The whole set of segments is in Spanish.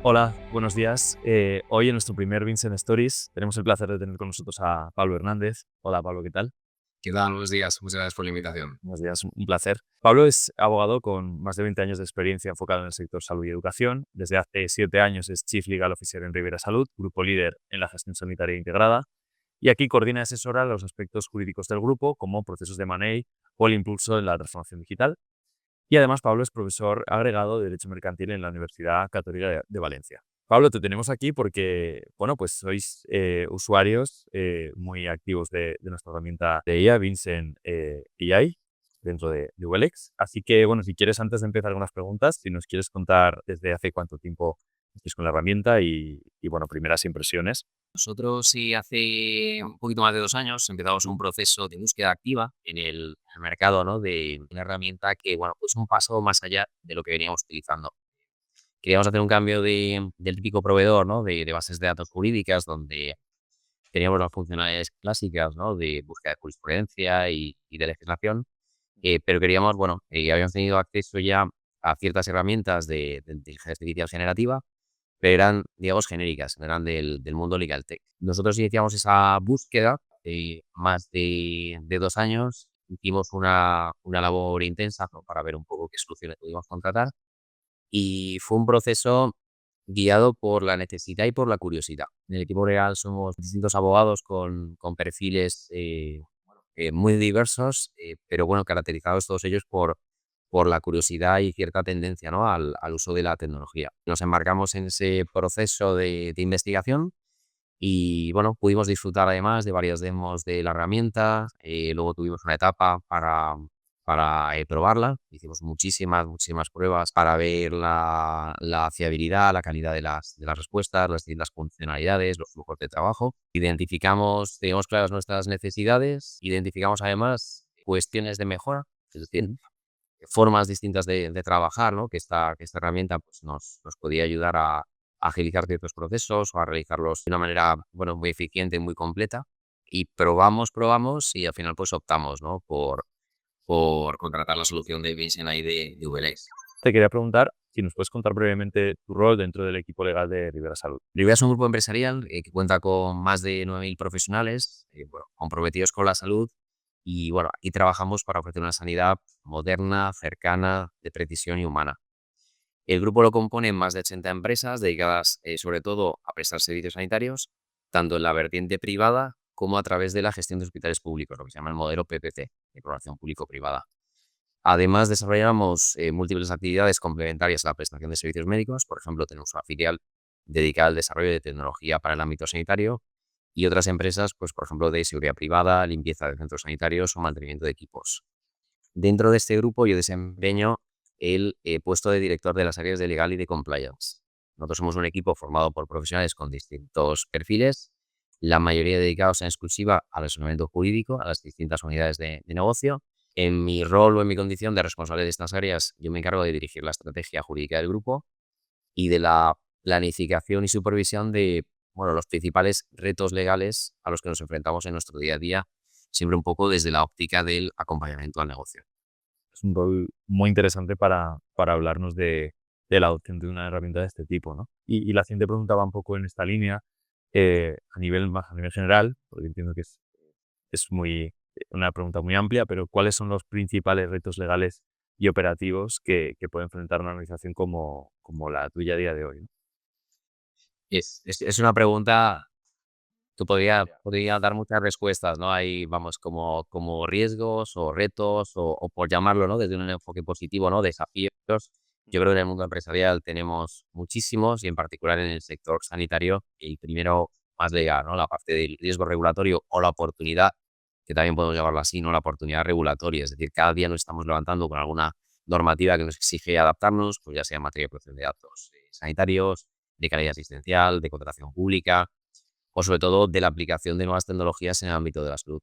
Hola, buenos días. Hoy en nuestro primer Vincent Stories tenemos el placer de tener con nosotros a Pablo Hernández. Hola Pablo, ¿qué tal? ¿Qué tal? Buenos días. Muchas gracias por la invitación. Buenos días, un placer. Pablo es abogado con más de 20 años de experiencia enfocado en el sector salud y educación. Desde hace 7 años es Chief Legal Officer en Rivera Salud, grupo líder en la gestión sanitaria integrada. Y aquí coordina y asesora los aspectos jurídicos del grupo, como procesos de M&A o el impulso en la transformación digital. Y además Pablo es profesor agregado de Derecho Mercantil en la Universidad Católica de Valencia. Pablo, te tenemos aquí porque, bueno, pues sois usuarios muy activos de nuestra herramienta de IA, Vincent AI, dentro de ULX. Así que, bueno, si quieres, antes de empezar algunas preguntas, si nos quieres contar desde hace cuánto tiempo estáis con la herramienta y bueno, primeras impresiones. Nosotros sí hace un poquito más de 2 años empezamos un proceso de búsqueda activa en el mercado, ¿no? De una herramienta que, bueno, pues un paso más allá de lo que veníamos utilizando. Queríamos hacer un cambio del típico proveedor, ¿no? De bases de datos jurídicas donde teníamos las funcionalidades clásicas, ¿no? De búsqueda de jurisprudencia y de legislación, pero queríamos, bueno, habíamos tenido acceso ya a ciertas herramientas de inteligencia artificial generativa, pero eran, digamos, genéricas, no eran del mundo legal tech. Nosotros iniciamos esa búsqueda más de 2 años, hicimos una labor intensa, ¿no? Para ver un poco qué soluciones podíamos contratar, y fue un proceso guiado por la necesidad y por la curiosidad. En el equipo legal somos distintos abogados con perfiles muy diversos, pero bueno, caracterizados todos ellos por la curiosidad y cierta tendencia, ¿no? al uso de la tecnología. Nos embarcamos en ese proceso de investigación y bueno, pudimos disfrutar además de varias demos de la herramienta. Luego tuvimos una etapa para probarla. Hicimos muchísimas pruebas para ver la fiabilidad, la calidad de las respuestas, las distintas funcionalidades, los flujos de trabajo. Identificamos, teníamos claras nuestras necesidades, identificamos además cuestiones de mejora, es decir, Ujú. formas distintas de trabajar, ¿no? Que esta herramienta pues, nos podía ayudar a agilizar ciertos procesos o a realizarlos de una manera, bueno, muy eficiente y muy completa. Y probamos y al final pues optamos, ¿no? Por contratar la solución de Vincent AI de VLX. Te quería preguntar si nos puedes contar brevemente tu rol dentro del equipo legal de Rivera Salud. Rivera es un grupo empresarial que cuenta con más de 9.000 profesionales, bueno, comprometidos con la salud. Y bueno, aquí trabajamos para ofrecer una sanidad moderna, cercana, de precisión y humana. El grupo lo componen más de 80 empresas dedicadas sobre todo a prestar servicios sanitarios, tanto en la vertiente privada como a través de la gestión de hospitales públicos, lo que se llama el modelo PPP, de colaboración público-privada. Además, desarrollamos múltiples actividades complementarias a la prestación de servicios médicos. Por ejemplo, tenemos una filial dedicada al desarrollo de tecnología para el ámbito sanitario y otras empresas, pues, por ejemplo, de seguridad privada, limpieza de centros sanitarios o mantenimiento de equipos. Dentro de este grupo yo desempeño el puesto de director de las áreas de legal y de compliance. Nosotros somos un equipo formado por profesionales con distintos perfiles, la mayoría dedicados en exclusiva al asesoramiento jurídico, a las distintas unidades de negocio. En mi rol o en mi condición de responsable de estas áreas, yo me encargo de dirigir la estrategia jurídica del grupo y de la planificación y supervisión de, bueno, los principales retos legales a los que nos enfrentamos en nuestro día a día, siempre un poco desde la óptica del acompañamiento al negocio. Es un rol muy interesante para hablarnos de la adopción de una herramienta de este tipo, ¿no? Y la siguiente pregunta va un poco en esta línea, a nivel general, porque entiendo que es una pregunta muy amplia, pero ¿cuáles son los principales retos legales y operativos que puede enfrentar una organización como la tuya a día de hoy, ¿no? Es una pregunta que podría dar muchas respuestas, ¿no? Hay, vamos, como riesgos o retos o por llamarlo, ¿no? Desde un enfoque positivo, ¿no? Desafíos. Yo creo que en el mundo empresarial tenemos muchísimos y en particular en el sector sanitario, el primero más legal, ¿no? La parte del riesgo regulatorio o la oportunidad, que también podemos llamarlo así, ¿no? La oportunidad regulatoria. Es decir, cada día nos estamos levantando con alguna normativa que nos exige adaptarnos, pues ya sea en materia de protección de datos sanitarios, de calidad asistencial, de contratación pública o sobre todo de la aplicación de nuevas tecnologías en el ámbito de la salud.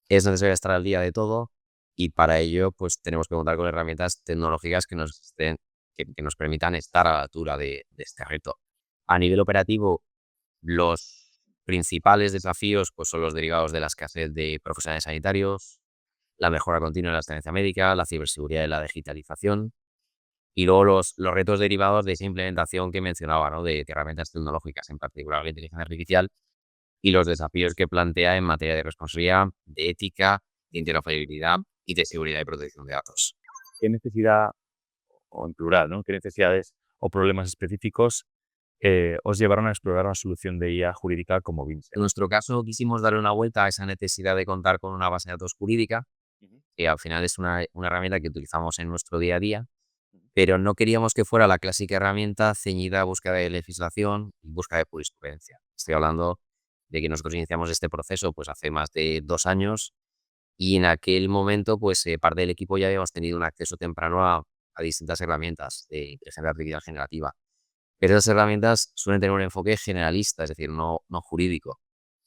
Es necesario estar al día de todo y para ello pues tenemos que contar con herramientas tecnológicas que nos permitan estar a la altura de este reto. A nivel operativo, los principales desafíos pues, son los derivados de la escasez de profesionales sanitarios, la mejora continua de la asistencia médica, la ciberseguridad y la digitalización. Y luego los retos derivados de esa implementación que mencionaba, ¿no? De herramientas tecnológicas, en particular la inteligencia artificial, y los desafíos que plantea en materia de responsabilidad, de ética, de interoperabilidad y de seguridad y protección de datos. ¿Qué necesidad, o en plural, ¿no? ¿Qué necesidades o problemas específicos os llevaron a explorar una solución de IA jurídica como En Vincent? nuestro caso, quisimos darle una vuelta a esa necesidad de contar con una base de datos jurídica, que al final es una herramienta que utilizamos en nuestro día a día, pero no queríamos que fuera la clásica herramienta ceñida a búsqueda de legislación y búsqueda de jurisprudencia. Estoy hablando de que nosotros iniciamos este proceso pues hace más de 2 años y en aquel momento pues parte del equipo ya habíamos tenido un acceso temprano a distintas herramientas de inteligencia artificial generativa. Pero esas herramientas suelen tener un enfoque generalista, es decir, no jurídico.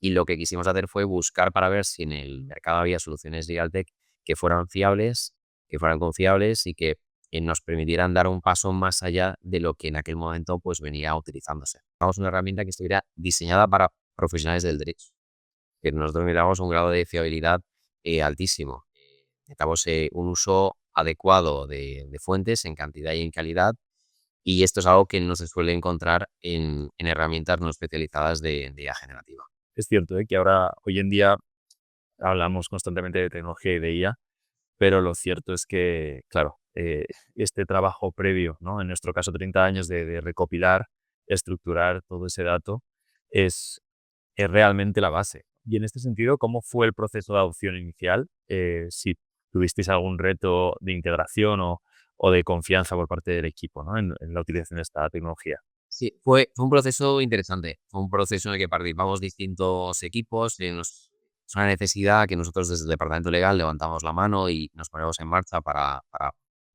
Y lo que quisimos hacer fue buscar para ver si en el mercado había soluciones LegalTech que fueran fiables, que fueran confiables y que nos permitieran dar un paso más allá de lo que en aquel momento pues venía utilizándose. Buscamos una herramienta que estuviera diseñada para profesionales del derecho, que nosotros necesitamos un grado de fiabilidad altísimo. Necesitamos un uso adecuado de fuentes en cantidad y en calidad, y esto es algo que no se suele encontrar en herramientas no especializadas de IA generativa. Es cierto, que ahora, hoy en día, hablamos constantemente de tecnología y de IA, pero lo cierto es que, claro, este trabajo previo, ¿no? En nuestro caso, 30 años de recopilar, estructurar todo ese dato, es realmente la base. Y en este sentido, ¿cómo fue el proceso de adopción inicial? Si tuvisteis algún reto de integración o de confianza por parte del equipo, ¿no? En la utilización de esta tecnología. Sí, fue un proceso interesante. Fue un proceso en el que participamos distintos equipos. Es una necesidad que nosotros desde el departamento legal levantamos la mano y nos ponemos en marcha para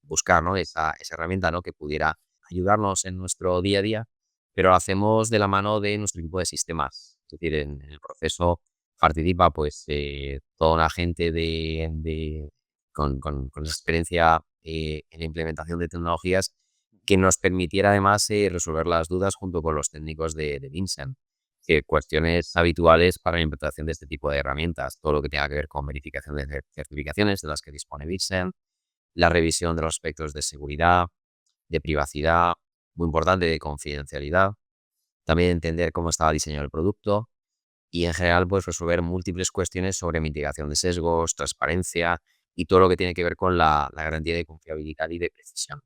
buscar, ¿no? esa herramienta, ¿no? Que pudiera ayudarnos en nuestro día a día, pero lo hacemos de la mano de nuestro equipo de sistemas. Es decir, en el proceso participa pues toda una gente con experiencia en la implementación de tecnologías que nos permitiera además resolver las dudas junto con los técnicos de Vincent. Cuestiones habituales para la implementación de este tipo de herramientas, todo lo que tenga que ver con verificación de certificaciones de las que dispone Vincent, la revisión de los aspectos de seguridad, de privacidad, muy importante, de confidencialidad, también entender cómo estaba diseñado el producto y en general pues resolver múltiples cuestiones sobre mitigación de sesgos, transparencia y todo lo que tiene que ver con la garantía de confiabilidad y de precisión.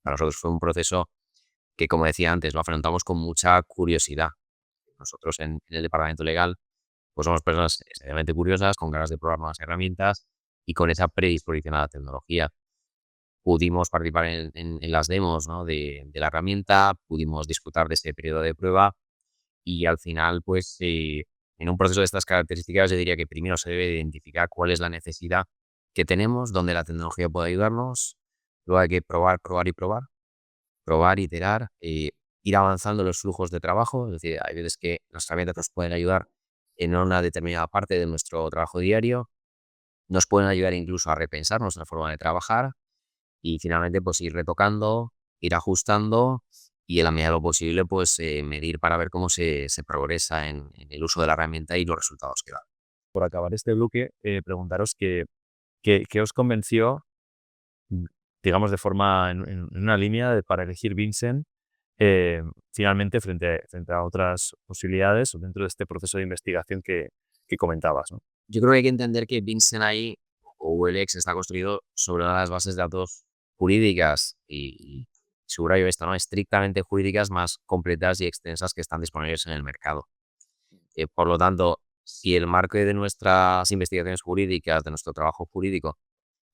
Para nosotros fue un proceso que, como decía antes, lo afrontamos con mucha curiosidad. Nosotros en el departamento legal pues somos personas extremadamente curiosas, con ganas de probar nuevas herramientas y con esa predisposición a la tecnología. Pudimos participar en las demos, ¿no? de la herramienta, pudimos disfrutar de ese periodo de prueba y al final, pues, en un proceso de estas características, yo diría que primero se debe identificar cuál es la necesidad que tenemos, dónde la tecnología puede ayudarnos. Luego hay que probar, probar y probar, iterar, ir avanzando los flujos de trabajo. Es decir, hay veces que las herramientas nos pueden ayudar en una determinada parte de nuestro trabajo diario, nos pueden ayudar incluso a repensar nuestra forma de trabajar y finalmente pues ir retocando, ir ajustando y en la medida de lo posible pues medir para ver cómo se progresa en el uso de la herramienta y los resultados que da. Por acabar este bloque, preguntaros qué os convenció, mm, digamos, de forma en una línea para elegir Vincent, finalmente frente a otras posibilidades o dentro de este proceso de investigación que comentabas, ¿no? Yo creo que hay que entender que Vincent ahí o OLX está construido sobre una de las bases de datos jurídicas y subrayo esto, ¿no? Estrictamente jurídicas más completas y extensas que están disponibles en el mercado. Por lo tanto, si el marco de nuestras investigaciones jurídicas, de nuestro trabajo jurídico,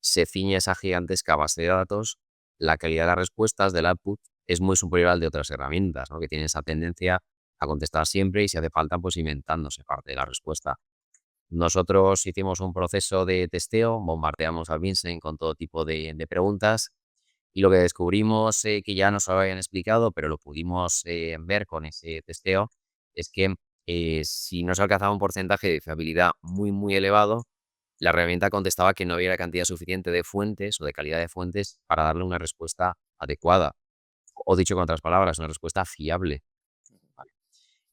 se ciñe a esa gigantesca base de datos, la calidad de las respuestas del output es muy superior al de otras herramientas, ¿no? Que tienen esa tendencia a contestar siempre y si hace falta, pues inventándose parte de la respuesta. Nosotros hicimos un proceso de testeo, bombardeamos al Vincent con todo tipo de preguntas y lo que descubrimos, que ya nos lo habían explicado, pero lo pudimos ver con ese testeo, es que si no se alcanzaba un porcentaje de fiabilidad muy, muy elevado, la herramienta contestaba que no había la cantidad suficiente de fuentes o de calidad de fuentes para darle una respuesta adecuada. O dicho con otras palabras, una respuesta fiable. ¿Vale?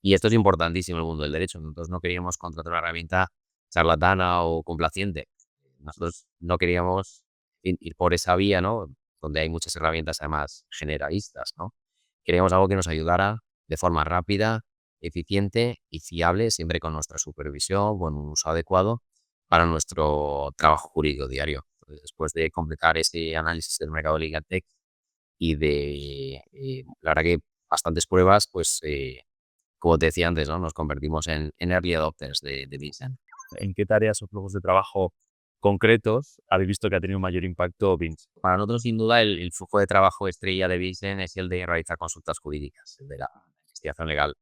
Y esto es importantísimo en el mundo del derecho. Nosotros no queríamos contratar una herramienta charlatana o complaciente. Nosotros no queríamos ir por esa vía, ¿no? donde hay muchas herramientas además generalistas, ¿no? Queríamos algo que nos ayudara de forma rápida, eficiente y fiable, siempre con nuestra supervisión, con un uso adecuado para nuestro trabajo jurídico diario. Entonces, después de completar ese análisis del mercado Legal Tech y de, la verdad que bastantes pruebas, pues, como te decía antes, ¿no? Nos convertimos en early adopters de Vincent. ¿En qué tareas o flujos de trabajo concretos habéis visto que ha tenido un mayor impacto Vince? Para nosotros, sin duda, el flujo de trabajo estrella de Vincent es el de realizar consultas jurídicas, el de la investigación legal.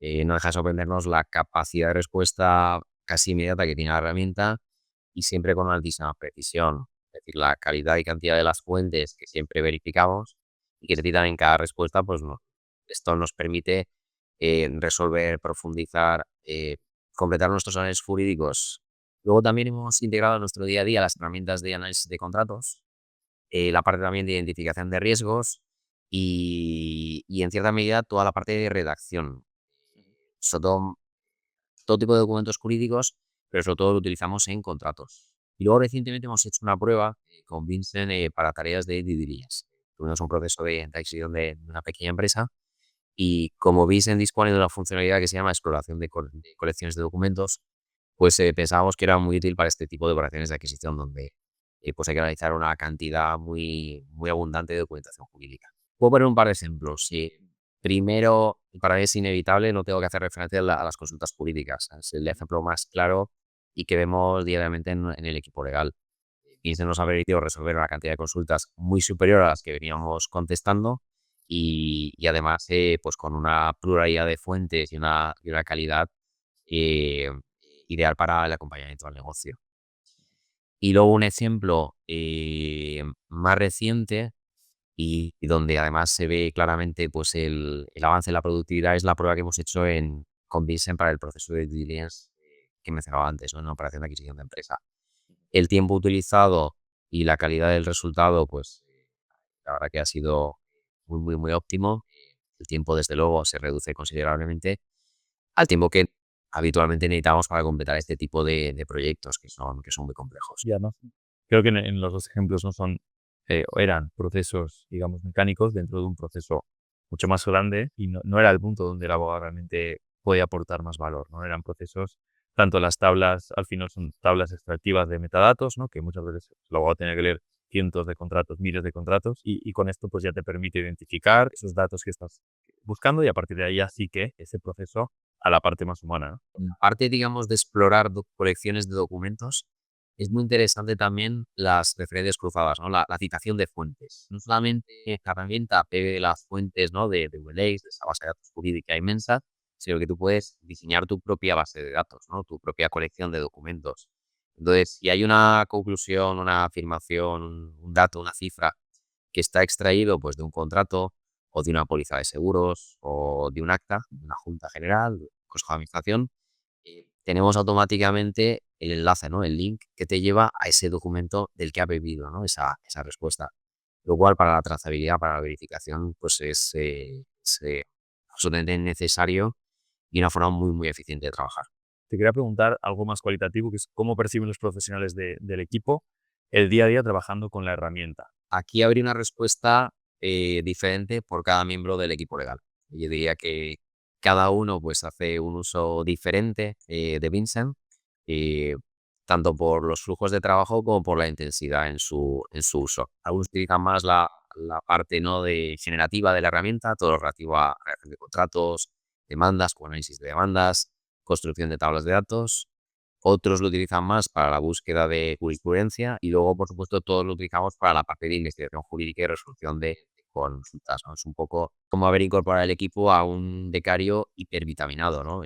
No deja de sorprendernos la capacidad de respuesta casi inmediata que tiene la herramienta y siempre con una altísima precisión. Es decir, la calidad y cantidad de las fuentes que siempre verificamos y que se citan en cada respuesta, pues esto nos permite resolver, profundizar, completar nuestros análisis jurídicos. Luego también hemos integrado en nuestro día a día las herramientas de análisis de contratos, la parte también de identificación de riesgos y en cierta medida toda la parte de redacción. Sobre todo tipo de documentos jurídicos, pero sobre todo lo utilizamos en contratos. Y luego recientemente hemos hecho una prueba con Vincent para tareas de due diligence. Tuvimos un proceso de adquisición de una pequeña empresa y como Vincent dispone de una funcionalidad que se llama exploración de colecciones de documentos, pues pensábamos que era muy útil para este tipo de operaciones de adquisición donde pues hay que analizar una cantidad muy abundante de documentación jurídica. Puedo poner un par de ejemplos. Primero, para mí es inevitable, no tengo que hacer referencia a las consultas jurídicas. Es el ejemplo más claro y que vemos diariamente en el equipo legal. Vincent nos ha permitido resolver una cantidad de consultas muy superior a las que veníamos contestando y además pues con una pluralidad de fuentes y una calidad eh, ideal para el acompañamiento al negocio. Y luego un ejemplo más reciente y donde además se ve claramente pues el avance en la productividad es la prueba que hemos hecho con Vincent para el proceso de due diligence que mencionaba antes, ¿no? En la operación de adquisición de empresa. El tiempo utilizado y la calidad del resultado, pues la verdad que ha sido muy óptimo. El tiempo, desde luego, se reduce considerablemente al tiempo que habitualmente necesitamos para completar este tipo de proyectos que son muy complejos. Ya, ¿no? Creo que en los dos ejemplos no son, o eran procesos, digamos, mecánicos dentro de un proceso mucho más grande y no era el punto donde el abogado realmente podía aportar más valor, ¿no? Eran procesos, tanto las tablas, al final son tablas extractivas de metadatos, ¿no? Que muchas veces el abogado tiene que leer cientos de contratos, miles de contratos y con esto pues ya te permite identificar esos datos que estás buscando y a partir de ahí así que ese proceso a la parte más humana, ¿no? La parte, digamos, de explorar colecciones de documentos, es muy interesante también las referencias cruzadas, ¿no? La citación de fuentes. No solamente la herramienta pegue las fuentes, ¿no? de WLAs, de esa base de datos jurídica inmensa, sino que tú puedes diseñar tu propia base de datos, ¿no? Tu propia colección de documentos. Entonces, si hay una conclusión, una afirmación, un dato, una cifra que está extraído pues, de un contrato o de una póliza de seguros o de un acta, de una junta general, consejo de administración, tenemos automáticamente el enlace, ¿no? El link que te lleva a ese documento del que ha bebido, ¿no? Esa respuesta. Lo cual para la trazabilidad, para la verificación, pues es absolutamente necesario y una forma muy eficiente de trabajar. Te quería preguntar algo más cualitativo, que es cómo perciben los profesionales del equipo el día a día trabajando con la herramienta. Aquí habría una respuesta diferente por cada miembro del equipo legal. Yo diría que cada uno pues hace un uso diferente de Vincent, eh, tanto por los flujos de trabajo como por la intensidad en su uso. Algunos utilizan más la parte no de generativa de la herramienta, todo lo relativo a creación de contratos, demandas, con análisis de demandas, construcción de tablas de datos. Otros lo utilizan más para la búsqueda de jurisprudencia y luego, por supuesto, todos lo utilizamos para la parte de investigación jurídica y resolución de consultas, ¿no? Es un poco como haber incorporado el equipo a un becario hipervitaminado, ¿no?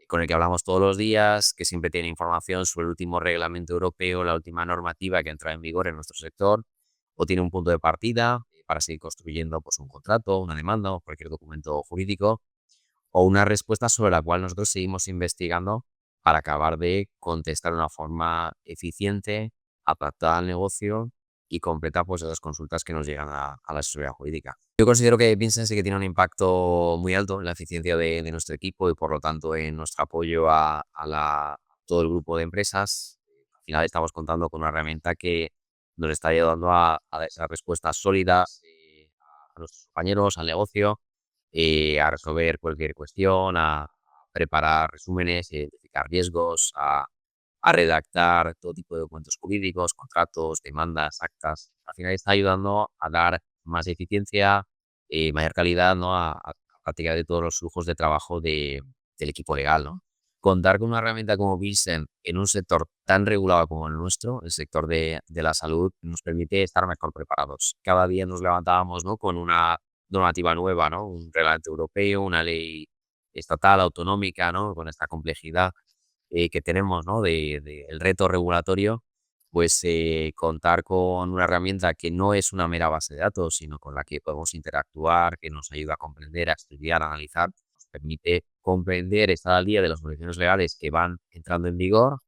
Con el que hablamos todos los días, que siempre tiene información sobre el último reglamento europeo, la última normativa que entra en vigor en nuestro sector, o tiene un punto de partida para seguir construyendo pues, un contrato, una demanda o cualquier documento jurídico, o una respuesta sobre la cual nosotros seguimos investigando para acabar de contestar de una forma eficiente, adaptada al negocio y completa pues, esas consultas que nos llegan a la asesoría jurídica. Yo considero que Vincent sí que tiene un impacto muy alto en la eficiencia de nuestro equipo y por lo tanto en nuestro apoyo a todo el grupo de empresas. Al final estamos contando con una herramienta que nos está ayudando a dar esas respuestas sólidas a nuestros compañeros, al negocio, a resolver cualquier cuestión, a preparar resúmenes, a identificar riesgos, a redactar todo tipo de documentos jurídicos, contratos, demandas, actas. Al final está ayudando a dar más eficiencia, mayor calidad, ¿no? A prácticamente todos los flujos de trabajo del equipo legal, ¿no? Contar con una herramienta como Vincent en un sector tan regulado como el nuestro, el sector de la salud, nos permite estar mejor preparados. Cada día nos levantábamos, ¿no? Con una normativa nueva, ¿no? Un reglamento europeo, una ley estatal, autonómica, ¿no? Con esta complejidad que tenemos, ¿no? El reto regulatorio, pues contar con una herramienta que no es una mera base de datos, sino con la que podemos interactuar, que nos ayuda a comprender, a estudiar, a analizar, nos permite comprender, estar al día de las condiciones legales que van entrando en vigor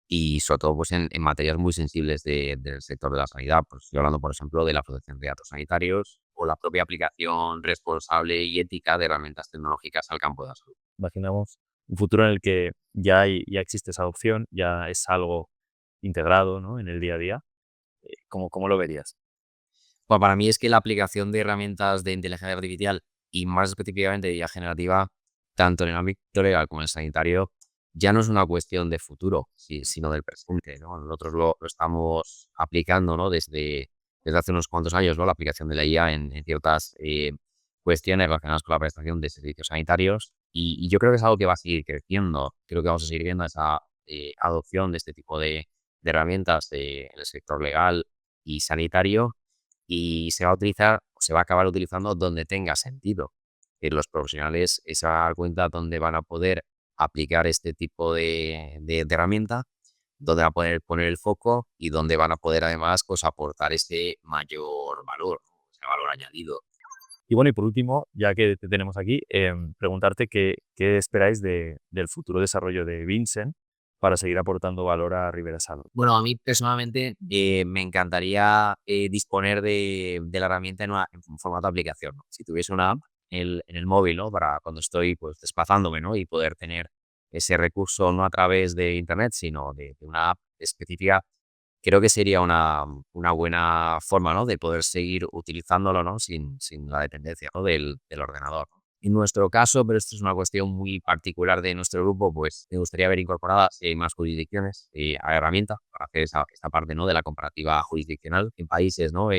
y sobre todo pues en materias muy sensibles del sector de la sanidad. Pues estoy hablando, por ejemplo, de la protección de datos sanitarios o la propia aplicación responsable y ética de herramientas tecnológicas al campo de la salud. Imaginamos un futuro en el que ya existe esa opción, ya es algo integrado, ¿no? En el día a día. ¿Cómo lo verías? Pues para mí es que la aplicación de herramientas de inteligencia artificial y más específicamente de IA generativa, tanto en el ámbito legal como en el sanitario, ya no es una cuestión de futuro, sino del presente, ¿no? Nosotros lo estamos aplicando, ¿no? Desde hace unos cuantos años, ¿no? La aplicación de la IA en ciertas cuestiones relacionadas con la prestación de servicios sanitarios y yo creo que es algo que va a seguir creciendo. Creo que vamos a seguir viendo esa adopción de este tipo de herramientas en el sector legal y sanitario y se va a utilizar o se va a acabar utilizando donde tenga sentido. Los profesionales se van a dar cuenta dónde van a poder aplicar este tipo de herramienta, dónde van a poder poner el foco y dónde van a poder además pues, aportar ese mayor valor, ¿no? Ese valor añadido. Y bueno, y por último, ya que te tenemos aquí, preguntarte qué esperáis del futuro desarrollo de Vincent para seguir aportando valor a Ribera Salud. Bueno, a mí personalmente me encantaría disponer de la herramienta en un formato de aplicación, ¿no? Si tuviese una app en el móvil, ¿no? Para cuando estoy pues, desplazándome, ¿no? Y poder tener ese recurso no a través de internet, sino de una app específica, creo que sería una buena forma, ¿no? De poder seguir utilizándolo, ¿no? Sin la dependencia, ¿no? Del ordenador. En nuestro caso, pero esto es una cuestión muy particular de nuestro grupo, pues me gustaría ver incorporadas más jurisdicciones a la herramienta para hacer esta parte, ¿no? De la comparativa jurisdiccional en países, ¿no?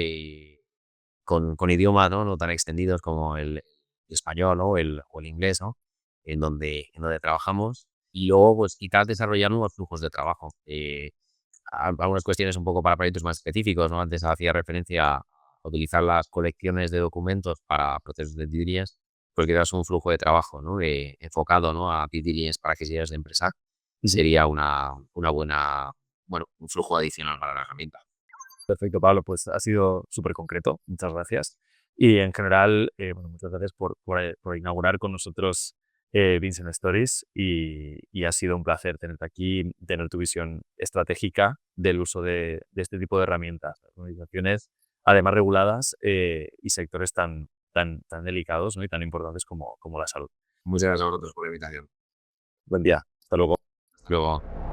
Con idiomas, ¿no? Tan extendidos como el español, ¿no? O el inglés, ¿no? En donde trabajamos. Y luego, pues quizás desarrollar nuevos flujos de trabajo. Algunas cuestiones un poco para proyectos más específicos, ¿no? Antes hacía referencia a utilizar las colecciones de documentos para procesos de due diligence, pues quizás un flujo de trabajo, ¿no? Enfocado, ¿no? A due diligence para adquisiciones de empresa sería una buena, bueno, un flujo adicional para la herramienta. Perfecto, Pablo, pues ha sido súper concreto. Muchas gracias. Y en general, bueno, muchas gracias por inaugurar con nosotros Vincent Stories y ha sido un placer tenerte aquí, tener tu visión estratégica del uso de este tipo de herramientas. Organizaciones, además reguladas y sectores tan delicados, ¿no? Y tan importantes como la salud. Muchas gracias a vosotros por la invitación. Buen día. Hasta luego. Hasta luego.